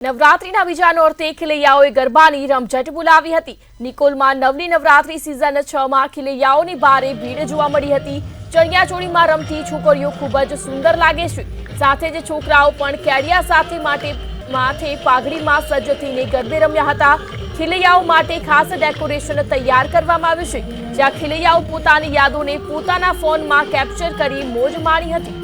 નવરાત્રીના બીજા નોરતે ખેલૈયાઓએ ગરબાની રમઝટ બોલાવી હતી। નિકોલમાં નવલી નવરાત્રી સિઝન 6માં ખેલૈયાઓની ભારે ભીડ જોવા મળી હતી। ચણિયાચોળીમાં રમતી છોકરીઓ ખૂબ જ સુંદર લાગે છે। સાથે જ છોકરાઓ પણ કેડિયા સાથે માથે પાઘડીમાં સજ્જ થઈને ગરબે રમ્યા હતા। ખેલૈયાઓ માટે ખાસ ડેકોરેશન તૈયાર કરવામાં આવ્યું છે, જ્યાં ખેલૈયાઓ પોતાની યાદોને પોતાના ફોનમાં કેપ્ચર કરી મોજ માણી હતી।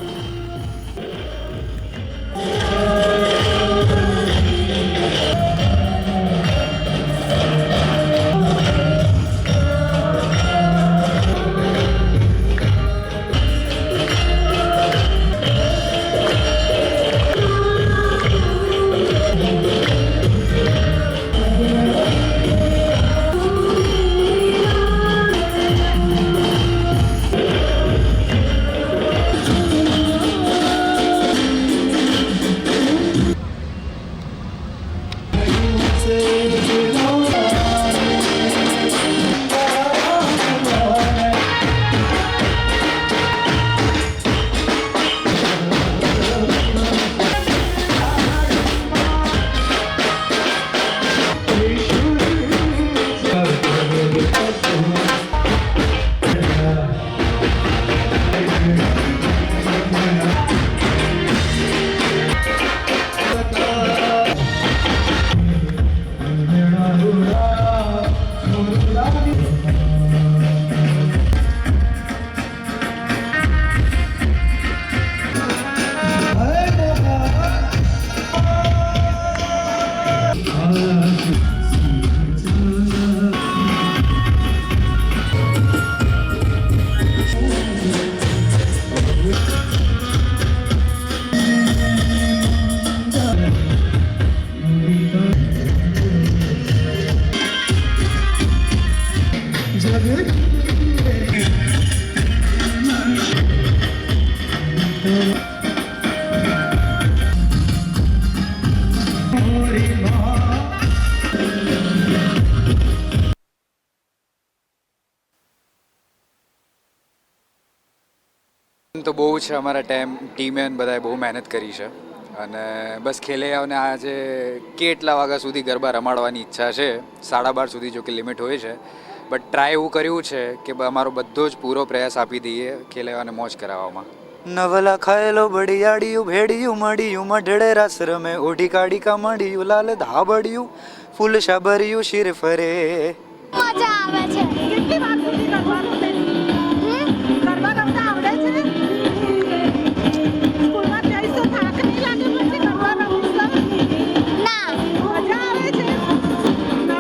તો બહુ છે અમારા ટીમે બધાએ બહુ મહેનત કરી છે અને બસ ખેલૈયાઓને આજે કેટલા વાગ્યા સુધી ગરબા રમાડવાની ઈચ્છા છે। 12:30 સુધી જો કે લિમિટ હોય છે, બટ ટ્રાય એવું કર્યું છે કે અમારો બધો જ પૂરો પ્રયાસ આપી દઈએ ખેલૈયાઓને મોજ કરાવવામાં। નવલા ખાયેલો બડિયાડિયું ભેડિયું મડિયું મઢડે રાસ રમે ઓઢી કાઢી કા મડિયું લાલ ધાબડિયું ફૂલ શાબરિયું શિર ફરે। મજા આવે છે। કેટલી વાર સુધી કરવાનું છે? ગરબા રમતા આવડે છે? સ્કૂલમાં જઈશ તો થાક નહીં લાગે પછી ગરબા રમીશ તો? ના, મજા આવે છે।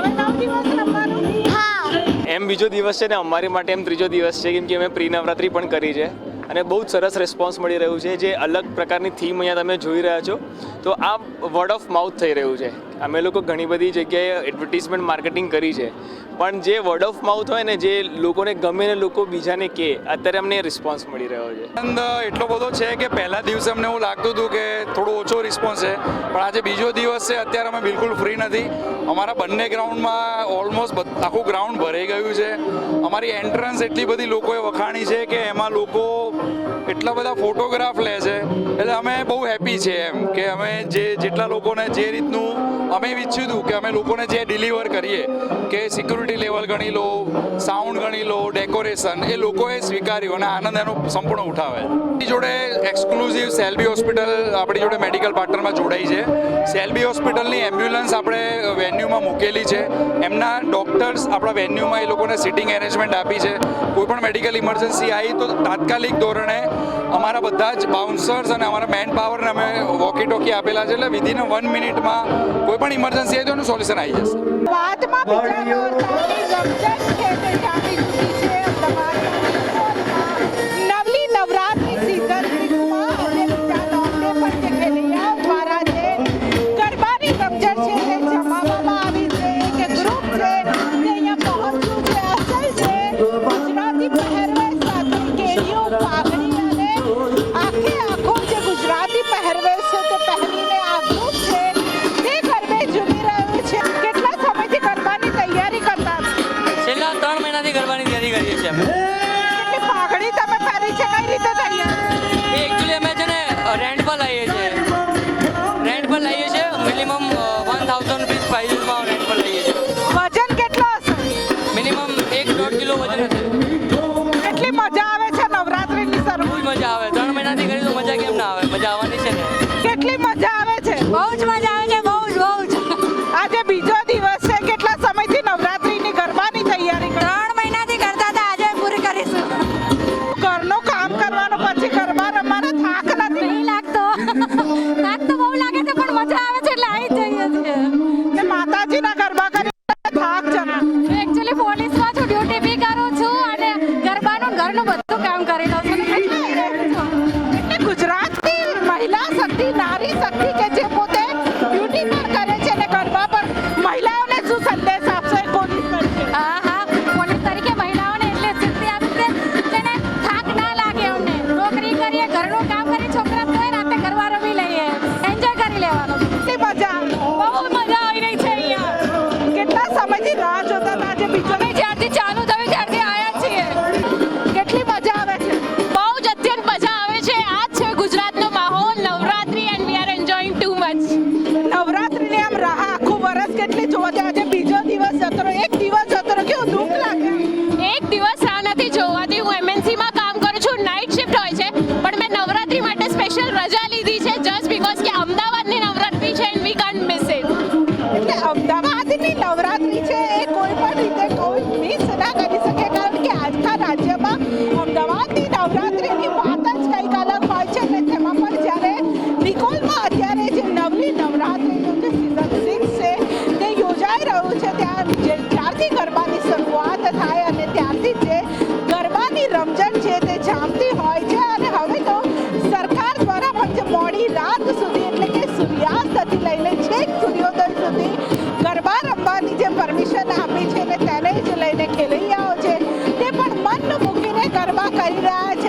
9 દિવસ રમવાનું? હા। એમ બીજો દિવસ છે ને અમારી માટે એમ ત્રીજો દિવસ છે, કેમ કે અમે પ્રી નવરાત્રી પણ કરી છે અને બહુ જ સરસ રિસ્પોન્સ મળી રહ્યું છે। જે અલગ પ્રકારની થીમ અહીંયા તમે જોઈ રહ્યા છો, તો આ વર્ડ ઓફ માઉથ થઈ રહ્યું છે। અમે લોકો ઘણી બધી જગ્યાએ એડવર્ટિઝમેન્ટ માર્કેટિંગ કરી છે, પણ જે વર્ડ ઓફ માઉથ હોય ને, જે લોકોને ગમે ને લોકો બીજાને કહે, અત્યારે અમને રિસ્પોન્સ મળી રહ્યો છે। આનંદ એટલો બધો છે કે પહેલા દિવસે અમને એવું લાગતું હતું કે થોડો ઓછો રિસ્પોન્સ છે, પણ આજે બીજો દિવસ છે, અત્યારે અમે બિલકુલ ફ્રી નથી। અમારા બંને ગ્રાઉન્ડમાં ઓલમોસ્ટ આખું ગ્રાઉન્ડ ભરાઈ ગયું છે। અમારી એન્ટ્રન્સ એટલી બધી લોકોએ વખાણી છે કે એમાં લોકો એટલા બધા ફોટોગ્રાફ લે છે, એટલે અમે બહુ હેપી છે એમ કે અમે જેટલા લોકોને જે રીતનું અમે ઈચ્છ્યું હતું કે અમે લોકોને જે ડિલિવર કરીએ કે સિક્યુરિટી લેવલ ગણી લો, સાઉન્ડ ગણી લો, ડેકોરેશન, એ લોકોએ સ્વીકાર્યું અને આનંદ એનો સંપૂર્ણ ઉઠાવે। આપણી જોડે એક્સક્લુઝિવ સેલ્બી હોસ્પિટલ આપણી જોડે મેડિકલ પાર્ટનરમાં જોડાઈ છે। સેલ્બી હોસ્પિટલની એમ્બ્યુલન્સ આપણે વેન્યુમાં મૂકેલી છે। એમના ડૉક્ટર્સ આપણા વેન્યુમાં એ લોકોને સિટિંગ એરેન્જમેન્ટ આપી છે। કોઈ પણ મેડિકલ ઇમરજન્સી આવી તો તાત્કાલિક ધોરણે અમારા બધા જ બાઉન્સર્સ અને અમારા મેન પાવરને અમે વોકી ટોકી આપેલા છે, એટલે વિધિન 1 મિનિટમાં કોઈ પણ ઇમરજન્સી આવી તો એનું સોલ્યુશન આવી જશે। વાતમાં બીજા નોરતાની રમઝટ ખેલૈયાની જુદી છે। અમદાવાદમાં નવલી નવરાત્રી સિઝન 6માં અને બીજા નોરતે પણ જે ખેલૈયાઓ દ્વારા જે ગરબાની રમઝટ છે તે જમાવવામાં આવી છે કે ગ્રુપ છે તે અહીંયા પહોંચ્યું છે। અસલ છે ગુજરાતી પહેરવેશ સાથે કેડીઓ પાઘડી અને આખો જે ગુજરાતી પહેરવેશ છે તે પહેરીને આ ગ્રુપ છે તે ગરબે ઝૂમી રહ્યું છે। કેટલા સમયથી ગરબાની તૈયારી કરતા હતા? છેલ્લા 3 મહિનાથી ગરબાની તૈયારી કરી બહુ જ મજા આવે છે, બહુ જ. આજે બીજો દિવસ છે, કેટલા સમયથી નવરાત્રીની ગરબાની તૈયારી કરો? 3 મહિનાથી કરતા હતા, આજે પૂરી કરીશું. ઘરનું કામ કરવાનું પછી ગરબા રમવાનો થાક નથી નહીં લાગતો. થાક તો બહુ લાગે છે, પણ મજા આવે છે એટલે આવી જ જઈએ છીએ. ને માતાજીના ગરબા કરીને થાક જણા. એકચ્યુઅલી પોલીસમાં છું, ડ્યુટી બી કરું છું અને ગરબાનું ને ઘરનું બધું કામ કરી લઉં છું. એટલે ગુજરાતની મહિલા શક્તિ, નારી શક્તિ કે જે પોતે ડ્યુટી પણ કરે છે ને ગરબા પર મહિલાઓને શું સંદેશ આપશો એ પોલીસ તરીકે? હા હા, પોલીસ તરીકે મહિલાઓને એટલે શક્તિ આપી છે જેને થાક ના લાગે. અમને નોકરી કરીએ, ઘરનું કામ કરીએ, છોકરા તોય રાતે ગરબા રમી લઈએ, એન્જોય કરી લેવાનું. કેટલી મજા આવે. બહુ મજા આવી રહી છે અહીંયા. કેટલા સમયથી રાહ જોતા હતા, આજે બીજો અમે જ્યારથી ચાલુ થયું ત્યારથી આવ્યા છીએ. કેટલી મજા આવે છે. બહુ જ અત્યંત મજા આવે છે. આ જ છે ગુજરાતનો માહોલ, Navratri, and we are enjoying too much. નવરાત્રીની આમ રાહ આખું વર્ષ કેટલી જોવા જાય, આજે બીજો દિવસ જતો રહ્યો, એક દિવસ જતો રહ્યો, કેવું દુઃખ લાગે. એક દિવસ રાહ નથી જોવાતી. હું એમએનસીમાં કામ કરું છું, નાઇટ શિફ્ટ હોય છે, પણ મેં નવરાત્રી માટે સ્પેશિયલ રજા લીધી છે જસ્ટ બીકોઝ કે અમદાવાદની નવરાત્રી છે and we can't miss it. એટલે અમદાવાદની નવરાત્રી છે એ કોઈ પણ રીતે કોઈ મિસ ના કરી શકે, કારણ કે આજના રાજ્યમાં અમદાવાદની નવરાત્રીની વાત જ કંઈક અલગ હોય છે. અને તેમાં પણ જ્યારે નિકોલમાં અત્યારે જે નવલી નવરાત્રીનું જે સીઝન 6 છે તે યોજાઈ રહ્યું છે, ત્યાં જ્યારથી ગરબાની શરૂઆત થાય અને ત્યારથી જે ગરબાની રમઝટ છે તે જામતી હોય છે. અને હવે તો સરકાર દ્વારા પણ જે મોડી રાત સુધી એટલે કે સૂર્યાસ્તથી લઈને છેક સૂર્યોદય સુધી ગરબા રમવાની જે પરમિશન આપી છે ને તેને જ લઈને ખેલૈયાઓ છે તે પણ મન મૂકીને ગરબા કરી રહ્યા છે.